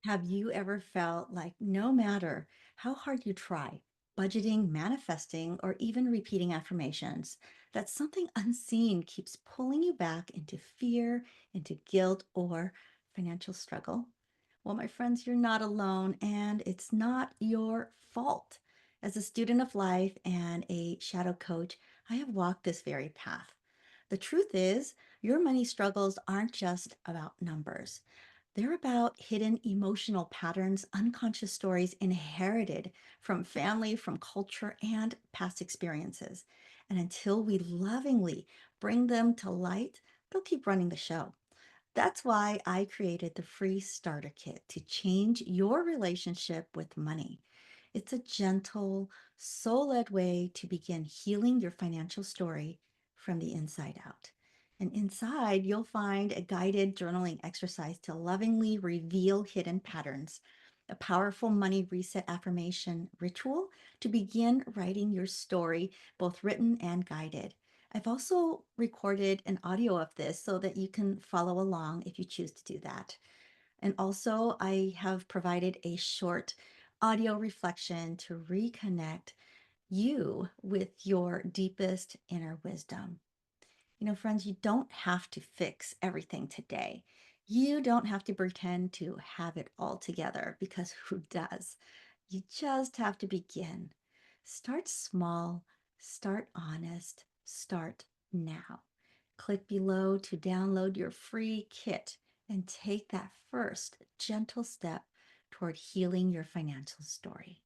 Have you ever felt like no matter how hard you try, budgeting, manifesting, or even repeating affirmations, that something unseen keeps pulling you back into fear, into guilt, or financial struggle? Well, my friends, you're not alone, and it's not your fault. As a student of life and a shadow coach, I have walked this very path. The truth is, your money struggles aren't just about numbers. They're about hidden emotional patterns, unconscious stories inherited from family, from culture, and past experiences. And until we lovingly bring them to light, they'll keep running the show. That's why I created the free starter kit to change your relationship with money. It's a gentle, soul led way to begin healing your financial story from the inside out. And inside, you'll find a guided journaling exercise to lovingly reveal hidden patterns, a powerful money reset affirmation ritual to begin writing your story, both written and guided. I've also recorded an audio of this so that you can follow along if you choose to do that. And also, I have provided a short audio reflection to reconnect you with your deepest inner wisdom. Friends, you don't have to fix everything today. You don't have to pretend to have it all together because who does? You just have to begin. Start small, start honest, start now. Click below to download your free kit and take that first gentle step toward healing your financial story.